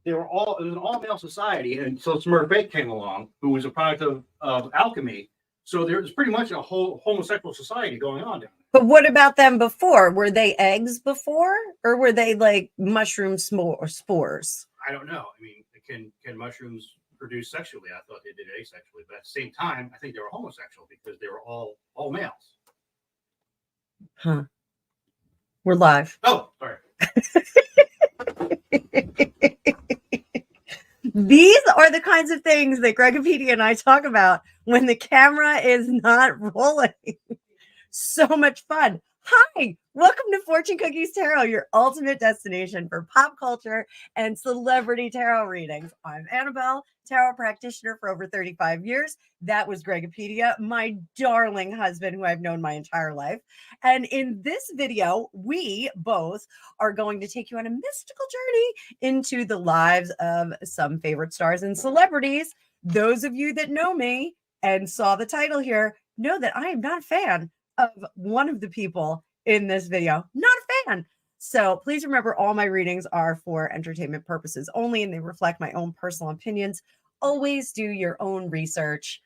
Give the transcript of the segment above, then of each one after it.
it was an all-male society, and so Smurfette came along, who was a product of alchemy. So there was pretty much a whole homosexual society going on down there. But what about them before? Were they eggs before, or were they like mushroom spores? I don't know. I mean, can mushrooms produce sexually? I thought they did asexually, but at the same time, I think they were homosexual because they were all males. Huh. We're live. Oh, sorry. These are the kinds of things that Gregopedia and I talk about when the camera is not rolling. So much fun. Hi, welcome to Fortune Cookies Tarot, your ultimate destination for pop culture and celebrity tarot readings. I'm Annabelle, tarot practitioner for over 35 years. That was Gregopedia, my darling husband who I've known my entire life. And in this video, we both are going to take you on a mystical journey into the lives of some favorite stars and celebrities. Those of you that know me and saw the title here know that I am not a fan of one of the people in this video. Not a fan. So please remember, all my readings are for entertainment purposes only, and they reflect my own personal opinions. Always do your own research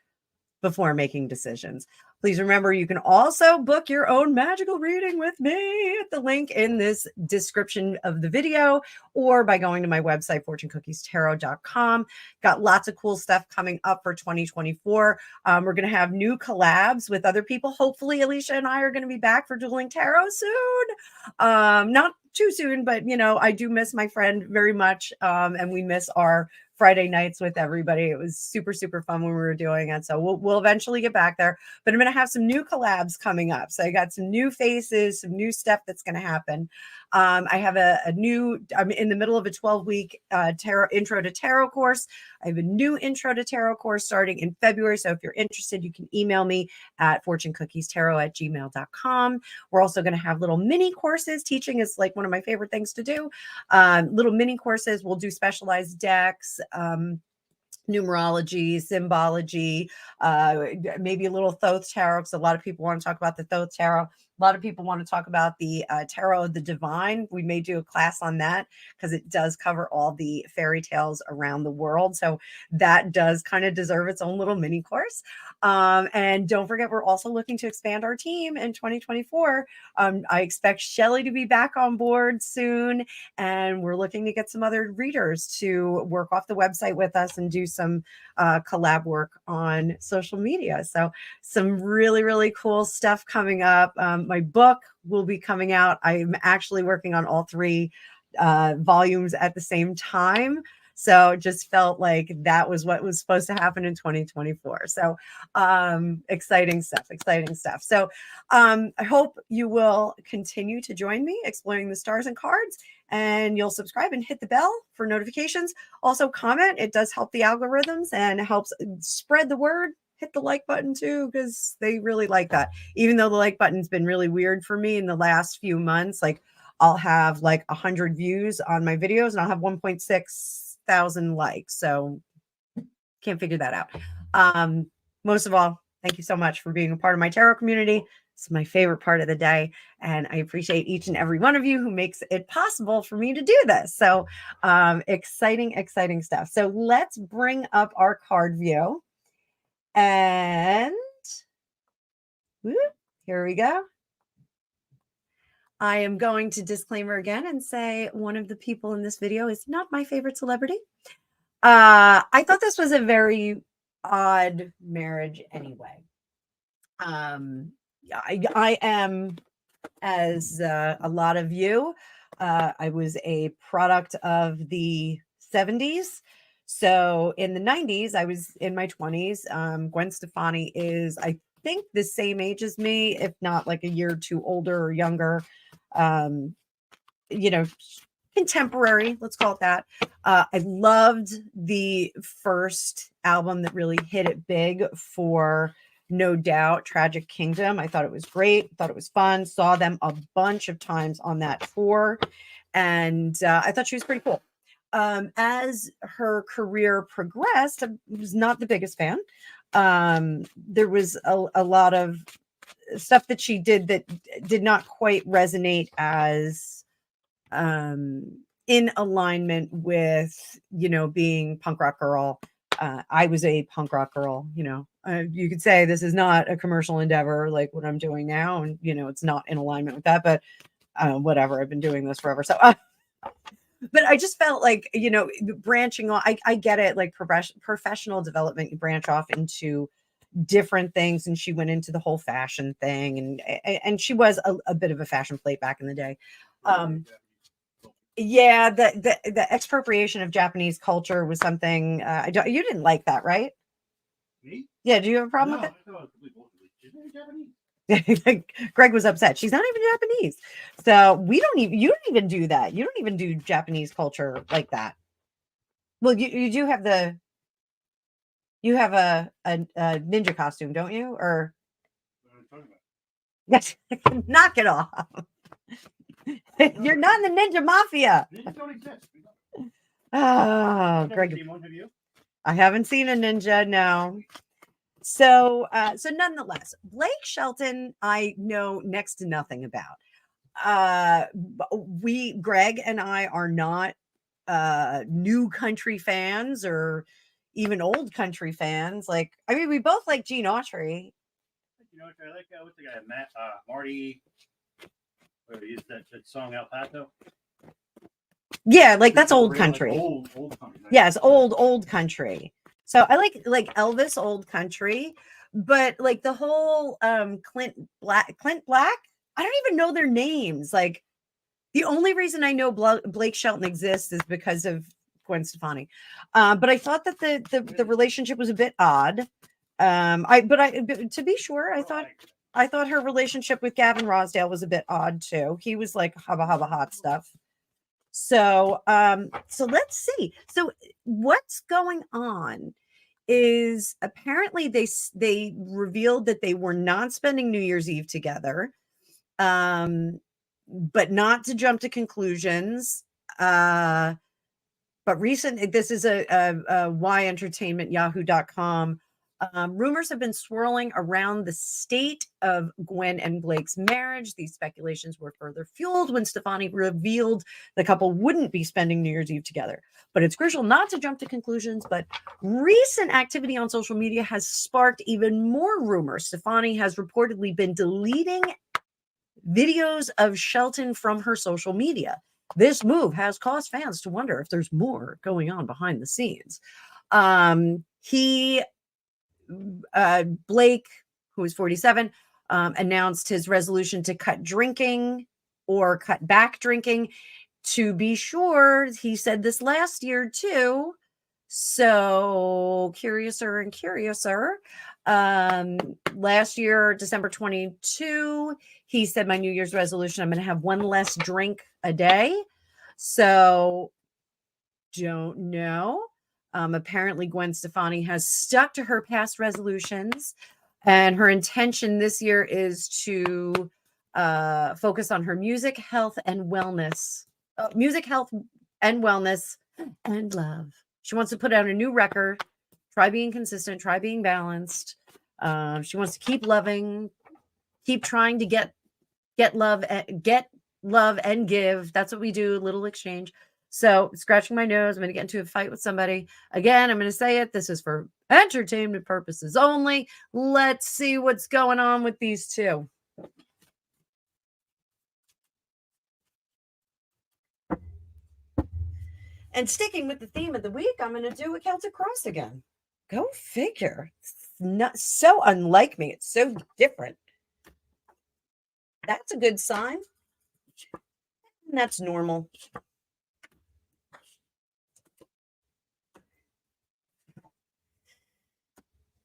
before making decisions. Please remember, you can also book your own magical reading with me at the link in this description of the video, or by going to my website, fortunecookiestarot.com. Got lots of cool stuff coming up for 2024. We're going to have new collabs with other people. Hopefully, Alicia and I are going to be back for Dueling Tarot soon. Not too soon, but, you know, I do miss my friend very much, and we miss our Friday nights with everybody. It was super, super fun when we were doing it. So we'll eventually get back there, but I'm going to have some new collabs coming up. So I got some new faces, some new stuff that's going to happen. I have I'm in the middle of a 12-week tarot intro to tarot course. I have a new intro to tarot course starting in February. So if you're interested, you can email me at fortunecookiestarot@gmail.com. We're also going to have little mini courses. Teaching is like one of my favorite things to do. Little mini courses. We'll do specialized decks, numerology, symbology, maybe a little Thoth tarot, because a lot of people want to talk about the Thoth tarot. A lot of people want to talk about the Tarot of the Divine. We may do a class on that because it does cover all the fairy tales around the world. So that does kind of deserve its own little mini course. And don't forget, we're also looking to expand our team in 2024. I expect Shelly to be back on board soon. And we're looking to get some other readers to work off the website with us and do some collab work on social media. So some really, really cool stuff coming up. My book will be coming out. I'm actually working on all 3 volumes at the same time. So just felt like that was what was supposed to happen in 2024. So exciting stuff. So I hope you will continue to join me exploring the stars and cards, and you'll subscribe and hit the bell for notifications. Also comment. It does help the algorithms and helps spread the word. Hit the like button too, because they really like that. Even though the like button's been really weird for me in the last few months, like I'll have like 100 views on my videos and I'll have 1.6 thousand likes. So can't figure that out. Most of all, thank you so much for being a part of my tarot community. It's my favorite part of the day, and I appreciate each and every one of you who makes it possible for me to do this. So exciting stuff. So let's bring up our card view, and here we go. I am going to disclaimer again and say one of the people in this video is not my favorite celebrity. I thought this was a very odd marriage anyway. I am, as a lot of you, I was a product of the 70s. So in the 90s, I was in my 20s. Gwen Stefani is, I think, the same age as me, if not like a year or two older or younger. You know, contemporary, let's call it that. I loved the first album that really hit it big for No Doubt, Tragic Kingdom. I thought it was great. Thought it was fun. Saw them a bunch of times on that tour. And I thought she was pretty cool. As her career progressed, I was not the biggest fan. There was a lot of stuff that she did that did not quite resonate as in alignment with, being punk rock girl. I was a punk rock girl, you could say this is not a commercial endeavor like what I'm doing now. And, it's not in alignment with that, but whatever, I've been doing this forever. So, but I just felt like, branching off, I get it, like professional development, you branch off into different things. And she went into the whole fashion thing. And she was a bit of a fashion plate back in the day. Yeah, the expropriation of Japanese culture was something you didn't like that, right? Me? Yeah, do you have a problem No, with I thought it was she's very Japanese. it? Greg was upset. She's not even Japanese. So you don't even do that. You don't even do Japanese culture like that. Well, you do have a ninja costume, don't you? Or What are you talking about? yes, knock it off. You're not in the ninja mafia. Ninjas don't exist. Oh, I've never Greg, seen one, have you? I haven't seen a ninja. No. So nonetheless, Blake Shelton, I know next to nothing about. Greg and I are not new country fans or even old country fans. Like, I mean, we both like Gene Autry. You know, I like what's the guy, Marty. Where he is that song El Paso. Yeah, like that's old country. Like old country. Yes, old country. So I like Elvis old country, but like the whole Clint Black, I don't even know their names. Like the only reason I know Blake Shelton exists is because of Gwen Stefani. But I thought that the relationship was a bit odd. But to be sure, I thought her relationship with Gavin Rosdale was a bit odd too. He was like hubba hot stuff. So let's see. So what's going on is apparently they revealed that they were not spending New Year's Eve together. But not to jump to conclusions. But this is a Y Entertainment, yahoo.com. Rumors have been swirling around the state of Gwen and Blake's marriage. These speculations were further fueled when Stefani revealed the couple wouldn't be spending New Year's Eve together. But it's crucial not to jump to conclusions. But recent activity on social media has sparked even more rumors. Stefani has reportedly been deleting videos of Shelton from her social media. This move has caused fans to wonder if there's more going on behind the scenes. Blake, who is 47, announced his resolution to cut drinking or cut back drinking. To be sure, he said this last year too. So curiouser and curiouser. Last year, December 22, he said, my New Year's resolution, I'm going to have one less drink a day. So don't know. Apparently Gwen Stefani has stuck to her past resolutions, and her intention this year is to focus on her music, health, and wellness. Music, health, and wellness, and love. She wants to put out a new record. Try being consistent. Try being balanced. She wants to keep loving, keep trying to get love, and give. That's what we do. A little exchange. So, scratching my nose. I'm going to get into a fight with somebody. Again, I'm going to say it. This is for entertainment purposes only. Let's see what's going on with these two. And sticking with the theme of the week, I'm going to do a Celtic Cross again. Go figure. It's not so unlike me. It's so different. That's a good sign. And that's normal.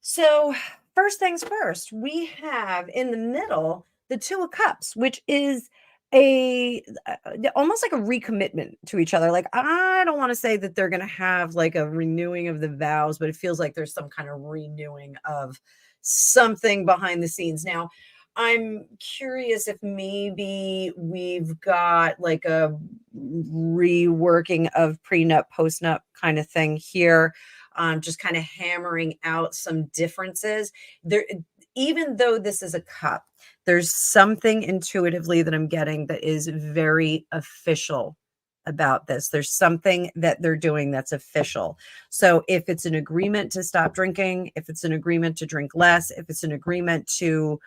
So first things first, we have in the middle the Two of Cups, which is almost like a recommitment to each other. Like, I don't want to say that they're going to have like a renewing of the vows, but it feels like there's some kind of renewing of something behind the scenes. Now, I'm curious if maybe we've got like a reworking of prenup, postnup kind of thing here. Just kind of hammering out some differences there. Even though this is a cup, there's something intuitively that I'm getting that is very official about this. There's something that they're doing that's official. So if it's an agreement to stop drinking, if it's an agreement to drink less, if it's an agreement to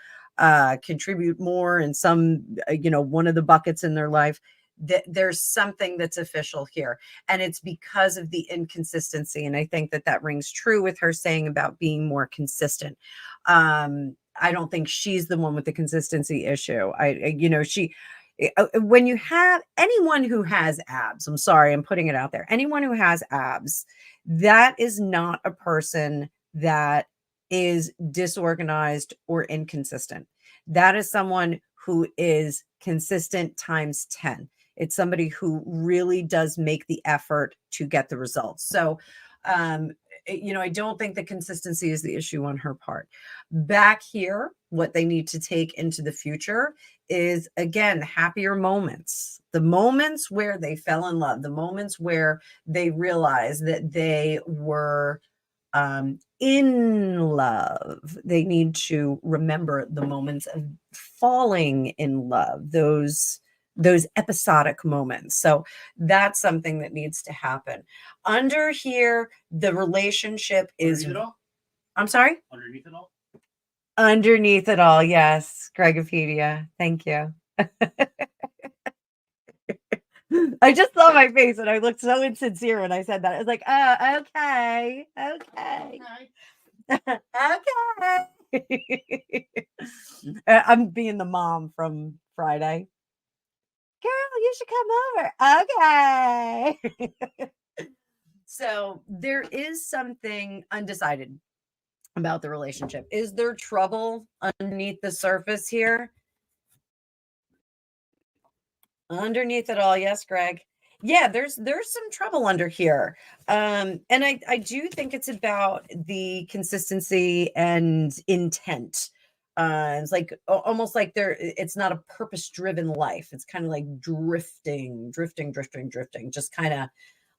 contribute more in some, one of the buckets in their life, that there's something that's official here. And it's because of the inconsistency. And I think that rings true with her saying about being more consistent. I don't think she's the one with the consistency issue. When you have anyone who has abs, I'm sorry, I'm putting it out there. Anyone who has abs, that is not a person that is disorganized or inconsistent. That is someone who is consistent times 10. It's somebody who really does make the effort to get the results. So, I don't think the consistency is the issue on her part. Back here, what they need to take into the future is, again, happier moments. The moments where they fell in love, the moments where they realized that they were in love. They need to remember the moments of falling in love, those episodic moments. So that's something that needs to happen. Under here, the relationship is, Underneath it all? I'm sorry? Underneath it all? Underneath it all. Yes. Gregopedia. Thank you. I just saw my face and I looked so insincere when I said that. I was like, oh, okay. Okay. I'm being the mom from Friday. Girl, you should come over. Okay. So there is something undecided about the relationship. Is there trouble underneath the surface here? Underneath it all, yes, Greg. Yeah, there's some trouble under here. And I do think it's about the consistency and intent. It's like almost like it's not a purpose-driven life. It's kind of like drifting, just kind of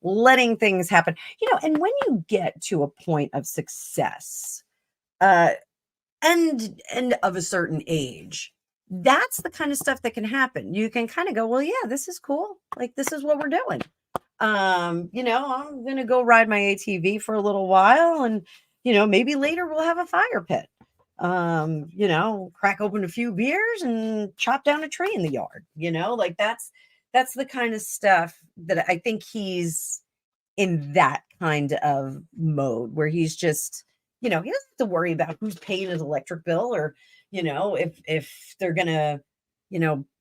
letting things happen. And when you get to a point of success, and of a certain age, that's the kind of stuff that can happen. You can kind of go, well, yeah, this is cool. Like, this is what we're doing. I'm going to go ride my ATV for a little while, and, maybe later we'll have a fire pit. Crack open a few beers and chop down a tree in the yard, like that's the kind of stuff that I think he's in, that kind of mode where he's just, he doesn't have to worry about who's paying his electric bill, or, if they're going to,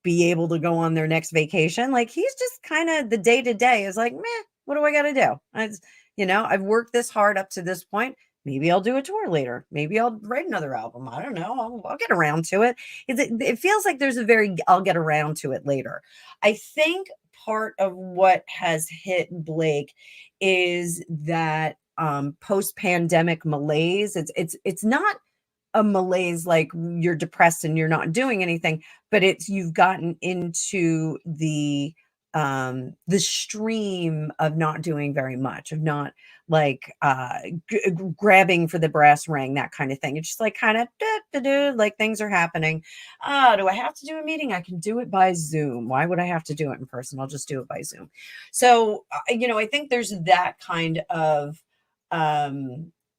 be able to go on their next vacation. Like, he's just kind of, the day to day is like, meh, what do I got to do? I've worked this hard up to this point. Maybe I'll do a tour later. Maybe I'll write another album. I don't know. I'll get around to it. It feels like there's I'll get around to it later. I think part of what has hit Blake is that post-pandemic malaise. It's not a malaise like you're depressed and you're not doing anything, but you've gotten into the stream of not doing very much, of not like grabbing for the brass ring, that kind of thing. It's just like kind of like things are happening. Do I have to do a meeting? I can do it by Zoom. Why would I have to do it in person? I'll just do it by Zoom. So I think there's that kind of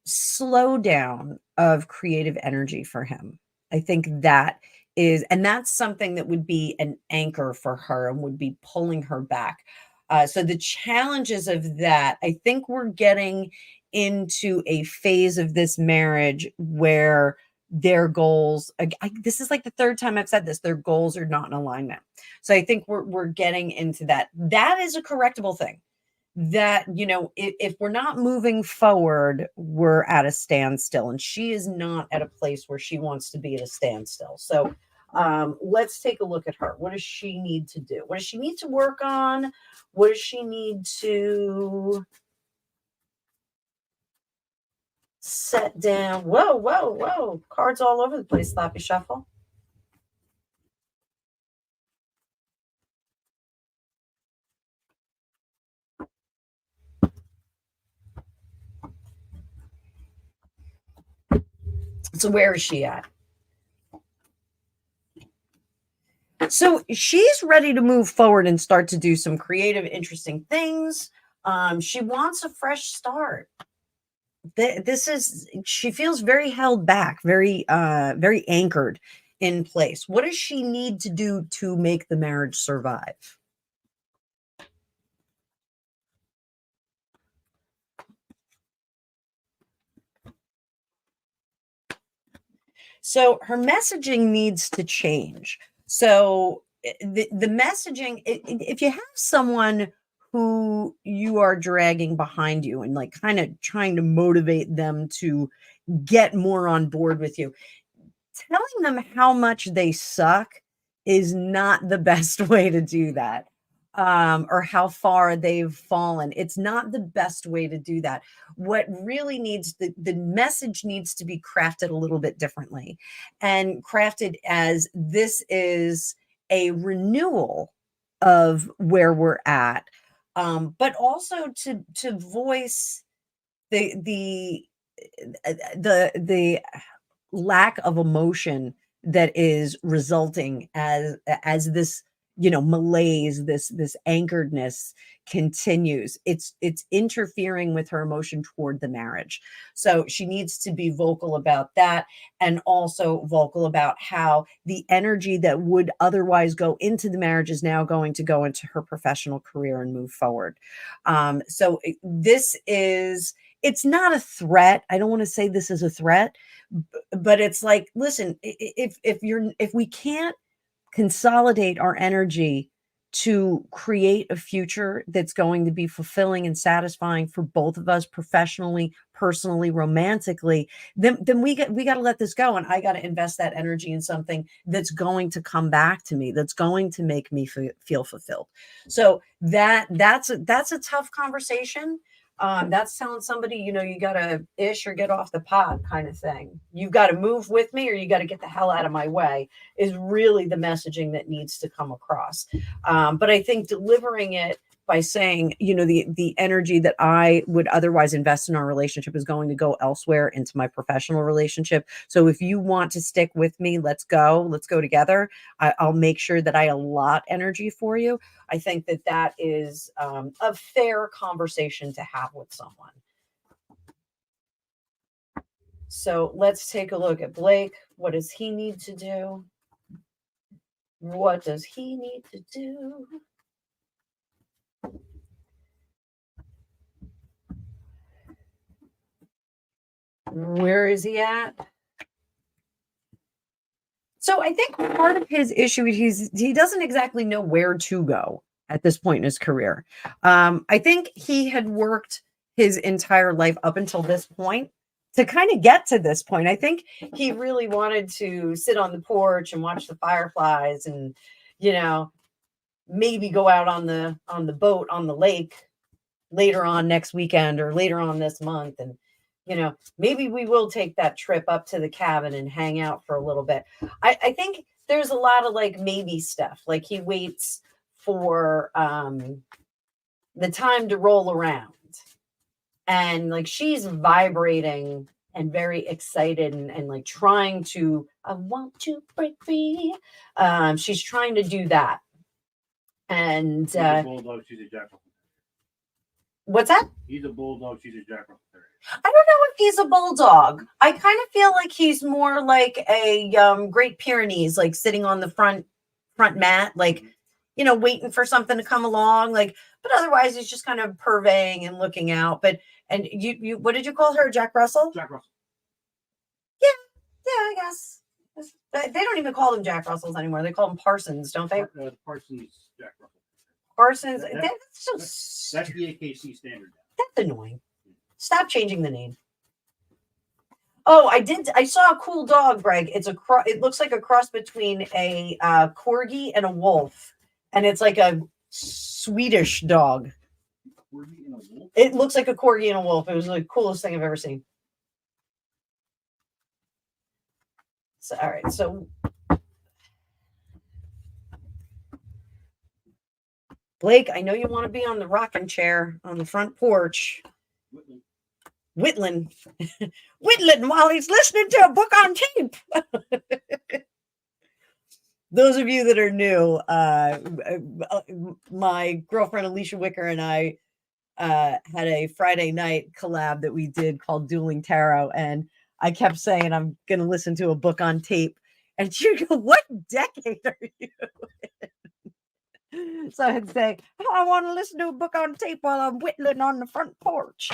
slowdown of creative energy for him. I think that is, and that's something that would be an anchor for her and would be pulling her back. So the challenges of that, I think we're getting into a phase of this marriage where their goals, this is like the third time I've said this, their goals are not in alignment. So I think we're getting into that. That is a correctable thing. That, if we're not moving forward, we're at a standstill, and she is not at a place where she wants to be at a standstill. So let's take a look at her. What does she need to do? What does she need to work on? What does she need to set down? Whoa. Cards all over the place, Sloppy Shuffle. So where is she at? So she's ready to move forward and start to do some creative, interesting things. She wants a fresh start. She feels very held back, very anchored in place. What does she need to do to make the marriage survive? So her messaging needs to change. So the messaging, if you have someone who you are dragging behind you and like kind of trying to motivate them to get more on board with you, telling them how much they suck is not the best way to do that. Or how far they've fallen. It's not the best way to do that. What really needs the message needs to be crafted a little bit differently, and crafted as this is a renewal of where we're at, but also to voice the lack of emotion that is resulting as this malaise, this anchoredness continues. It's interfering with her emotion toward the marriage. So she needs to be vocal about that, and also vocal about how the energy that would otherwise go into the marriage is now going to go into her professional career and move forward. This is, it's not a threat. I don't want to say this is a threat, but it's like, listen, if we can't consolidate our energy to create a future that's going to be fulfilling and satisfying for both of us, professionally, personally, romantically, then we got to let this go, and I got to invest that energy in something that's going to come back to me, that's going to make me feel fulfilled. So that's a tough conversation. That's telling somebody, you got to ish or get off the pot kind of thing. You've got to move with me, or you got to get the hell out of my way, is really the messaging that needs to come across. But I think delivering it by saying, the energy that I would otherwise invest in our relationship is going to go elsewhere into my professional relationship. So if you want to stick with me, let's go together. I'll make sure that I allot energy for you. I think that is a fair conversation to have with someone. So let's take a look at Blake. What does he need to do? What does he need to do? Where is he at? So I think part of his issue, he doesn't exactly know where to go at this point in his career. I think he had worked his entire life up until this point to kind of get to this point. I think he really wanted to sit on the porch and watch the fireflies and, maybe go out on the boat on the lake later on next weekend or later on this month. And, maybe we will take that trip up to the cabin and hang out for a little bit. I think there's a lot of like maybe stuff. Like he waits for the time to roll around, and like she's vibrating and very excited and like trying to, I want to break free. She's trying to do that. And he's a bulldog, she's a jackal. What's that? He's a bulldog, she's a jackal. I don't know if he's a bulldog. I kind of feel like he's more like a Great Pyrenees, like sitting on the front mat, like, waiting for something to come along. Like, but otherwise he's just kind of purveying and looking out. And you what did you call her? Jack Russell? Jack Russell. Yeah, I guess. They don't even call them Jack Russells anymore. They call them Parsons, don't they? Parsons Jack Russell. Parsons. That's the AKC standard. That's annoying. Stop changing the name. Oh, I saw a cool dog, Greg. It looks like a cross between a corgi and a wolf, and it's like a Swedish dog. Corgi and a wolf? It looks like a corgi and a wolf. It was the coolest thing I've ever seen. So, all right. So, Blake, I know you want to be on the rocking chair on the front porch. Whitland while he's listening to a book on tape. those of you that are new, my girlfriend Alicia Wicker and I had a Friday night collab that we did called Dueling Tarot, and I kept saying I'm going to listen to a book on tape, and she would go, "What decade are you?" So I'd say, "Oh, I want to listen to a book on tape while I'm whittling on the front porch."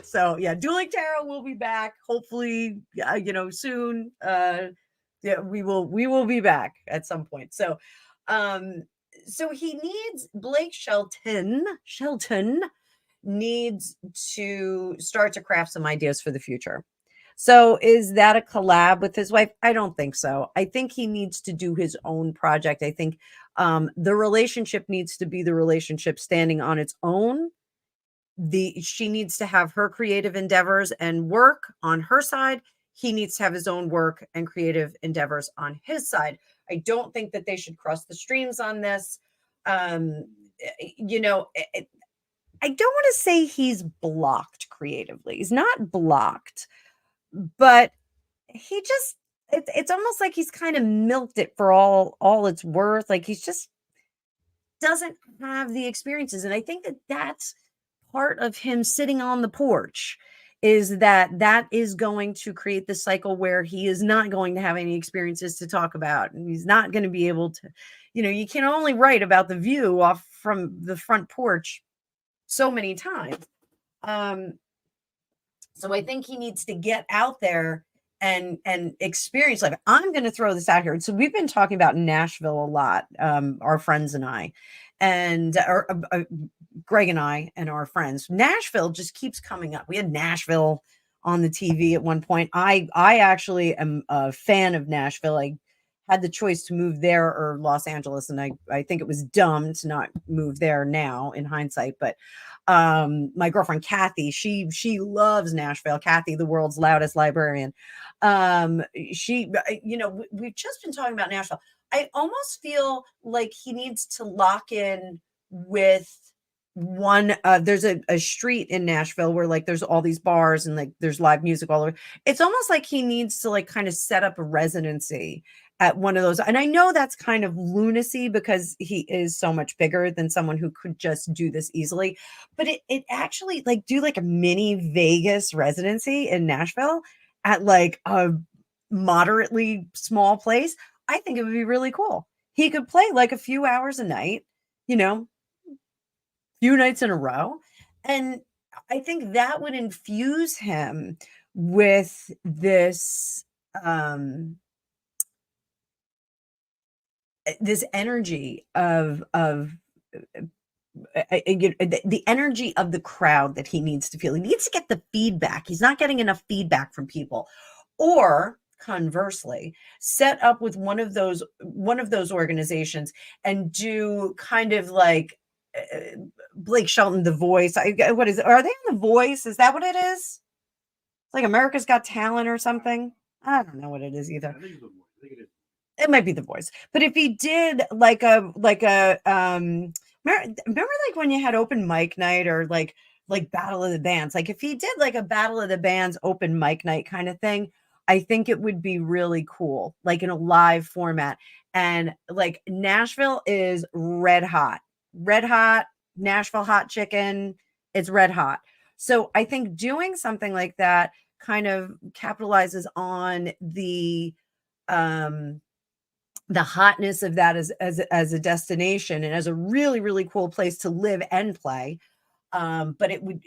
So yeah, Dueling Tarot will be back hopefully, soon. Yeah, we will be back at some point. So so he needs Shelton needs to start to craft some ideas for the future. So is that a collab with his wife? I don't think so. I think he needs to do his own project. I think the relationship needs to be the relationship standing on its own. She needs to have her creative endeavors and work on her side. He needs to have his own work and creative endeavors on his side. I don't think that they should cross the streams on this. You know, I don't want to say he's blocked creatively. He's not blocked, but he just it's almost like he's kind of milked it for all it's worth. Like he's just doesn't have the experiences, and I think that that's part of him sitting on the porch, is that is going to create the cycle where he is not going to have any experiences to talk about, and he's not going to be able to, you can only write about the view off from the front porch so many times. So I think he needs to get out there and experience life. I'm going to throw this out here. So we've been talking about Nashville a lot, our friends and I, and Greg and I and our friends. Nashville just keeps coming up. We had Nashville on the TV at one point. I actually am a fan of Nashville. I had the choice to move there or Los Angeles, and I think it was dumb to not move there now in hindsight. But my girlfriend Kathy, she loves Nashville. Kathy, the world's loudest librarian. We've just been talking about Nashville. I almost feel like he needs to lock in with one. There's a street in Nashville where like there's all these bars and like there's live music all over. It's almost like he needs to like kind of set up a residency at one of those. And I know that's kind of lunacy because he is so much bigger than someone who could just do this easily. But it actually like do like a mini Vegas residency in Nashville at like a moderately small place. I think it would be really cool. He could play like a few hours a night, few nights in a row. And I think that would infuse him with this this energy of the energy of the crowd that he needs to feel. He needs to get the feedback. He's not getting enough feedback from people. Or conversely, set up with one of those organizations and do kind of like Blake Shelton, The Voice. What is it? Are they on The Voice? Is that what it is? Like America's Got Talent or something? I don't know what it is either. I think it's The Voice. I think it is. It might be The Voice. But if he did like a remember like when you had open mic night or like Battle of the Bands, like if he did like a Battle of the Bands open mic night kind of thing, I think it would be really cool, like in a live format. And like Nashville is red hot, Nashville hot chicken. It's red hot. So I think doing something like that kind of capitalizes on the hotness of that as a destination and as a really, really cool place to live and play. But it would,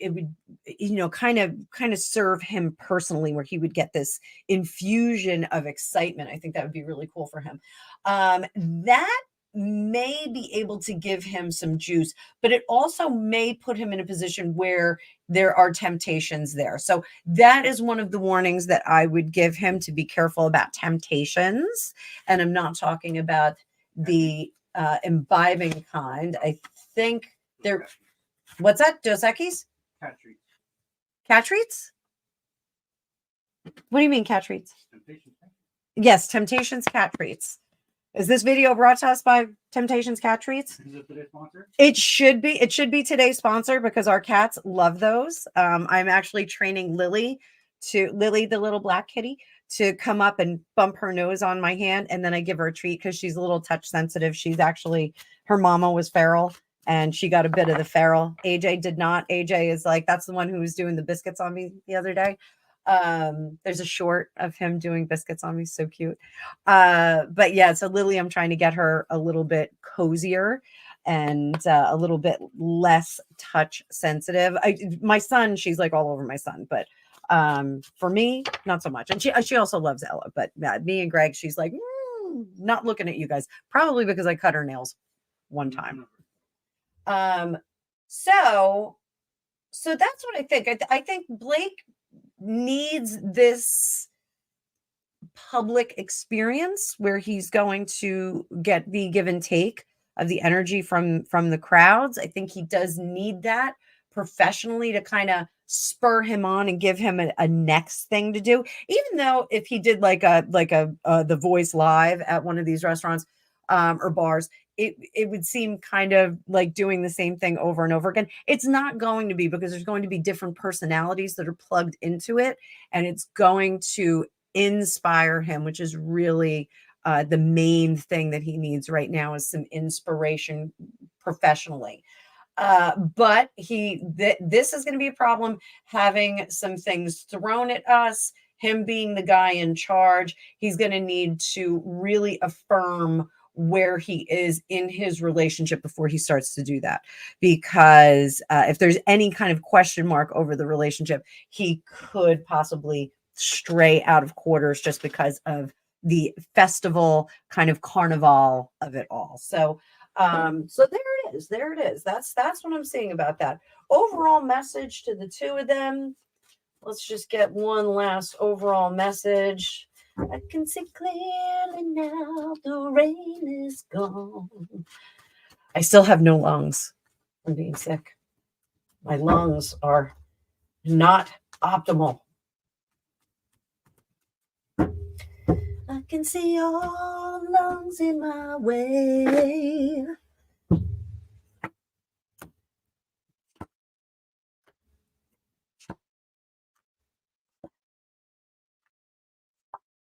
kind of serve him personally, where he would get this infusion of excitement. I think that would be really cool for him. That may be able to give him some juice, but it also may put him in a position where there are temptations there. So that is one of the warnings that I would give him, to be careful about temptations. And I'm not talking about the imbibing kind. I think they're, what's that? Dos Equis? Cat treats. Cat treats? What do you mean cat treats? Temptations. Yes, Temptations cat treats. Is this video brought to us by Temptations cat treats? Is it today's sponsor? It should be. It should be today's sponsor because our cats love those. I'm actually training Lily, the little black kitty, to come up and bump her nose on my hand, and then I give her a treat because she's a little touch sensitive. She's actually, her mama was feral and she got a bit of the feral. AJ did not. AJ is like, that's the one who was doing the biscuits on me the other day. There's a short of him doing biscuits on me, so cute. But yeah, so Lily, I'm trying to get her a little bit cozier and a little bit less touch sensitive. My son, she's like all over my son, but for me, not so much. And she also loves Ella, but me and Greg, she's like, not looking at you guys, probably because I cut her nails one time. So that's what I think. I think Blake needs this public experience where he's going to get the give and take of the energy from the crowds. I think he does need that professionally to kind of spur him on and give him a next thing to do. Even though if he did like a The Voice live at one of these restaurants or bars, it would seem kind of like doing the same thing over and over again. It's not going to be, because there's going to be different personalities that are plugged into it, and it's going to inspire him, which is really the main thing that he needs right now, is some inspiration professionally. But this is going to be a problem, having some things thrown at us, him being the guy in charge. He's going to need to really affirm where he is in his relationship before he starts to do that. Because if there's any kind of question mark over the relationship, he could possibly stray out of quarters just because of the festival kind of carnival of it all. So there it is. That's what I'm saying about that. Overall message to the two of them. Let's just get one last overall message. I can see clearly now, the rain is gone. I still have no lungs from being sick. My lungs are not optimal. I can see all lungs in my way.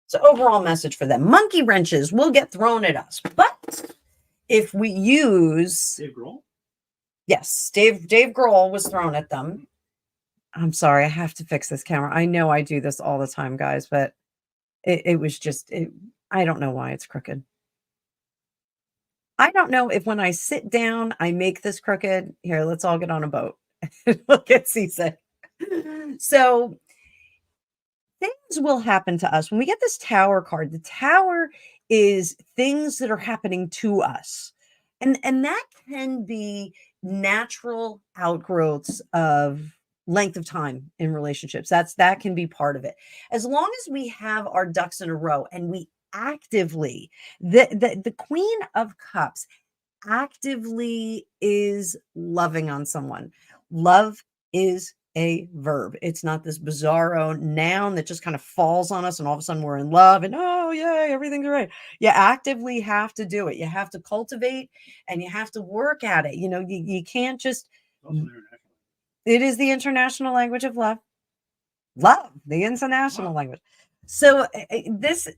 So overall message for them: monkey wrenches will get thrown at us, but if we use Dave Grohl? Yes, Dave Grohl was thrown at them. I'm sorry, I have to fix this camera. I know I do this all the time, guys, but it was just I don't know why it's crooked. I don't know if when I sit down, I make this crooked. Here, let's all get on a boat. We'll get seasick. So things will happen to us when we get this Tower card. The Tower is things that are happening to us, and that can be natural outgrowths of length of time in relationships. That can be part of it, as long as we have our ducks in a row and we actively, the Queen of Cups actively is loving on someone. Love is a verb. It's not this bizarro noun that just kind of falls on us and all of a sudden we're in love and oh yay, everything's great. You actively have to do it. You have to cultivate and you have to work at it. You can't just, it is the international language of love, the international language. So this,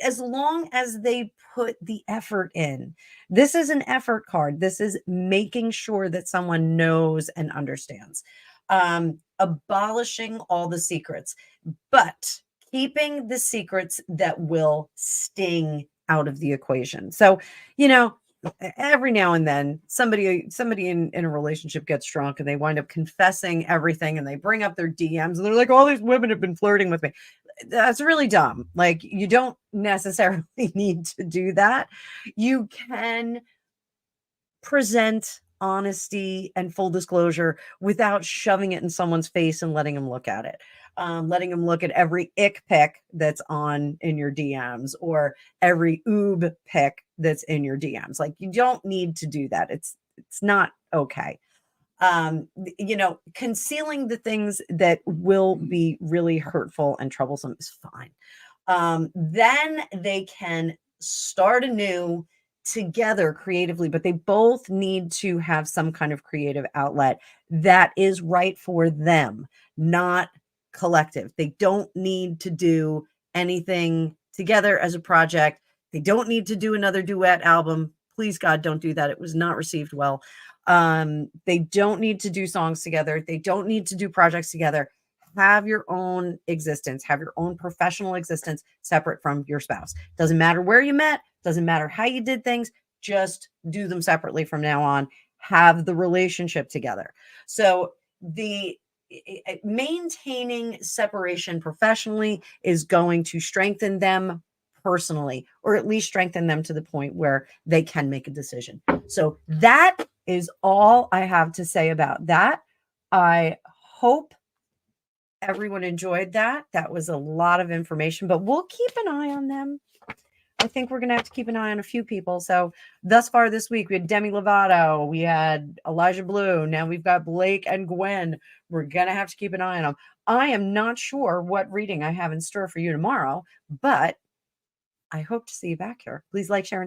as long as they put the effort in, this is an effort card. This is making sure that someone knows and understands. Abolishing all the secrets, but keeping the secrets that will sting out of the equation. So, every now and then somebody in a relationship gets drunk and they wind up confessing everything and they bring up their DMs and they're like, all these women have been flirting with me. That's really dumb. Like, you don't necessarily need to do that. You can present honesty and full disclosure without shoving it in someone's face and letting them look at it. Letting them look at every ick pic that's in your DMs or every oob pic that's in your DMs. Like, you don't need to do that. It's not okay. Concealing the things that will be really hurtful and troublesome is fine. Then they can start anew together creatively, but they both need to have some kind of creative outlet that is right for them, not collective. They don't need to do anything together as a project. They don't need to do another duet album. Please, God, don't do that. It was not received well. They don't need to do songs together. They don't need to do projects together. Have your own existence, have your own professional existence separate from your spouse. Doesn't matter where you met, doesn't matter how you did things, just do them separately from now on. Have the relationship together. So the maintaining separation professionally is going to strengthen them personally, or at least strengthen them to the point where they can make a decision. So that is all I have to say about that. I hope everyone enjoyed that. That was a lot of information, but we'll keep an eye on them. I think we're going to have to keep an eye on a few people. So thus far this week, we had Demi Lovato, we had Elijah Blue. Now we've got Blake and Gwen. We're going to have to keep an eye on them. I am not sure what reading I have in store for you tomorrow, but I hope to see you back here. Please like, share, and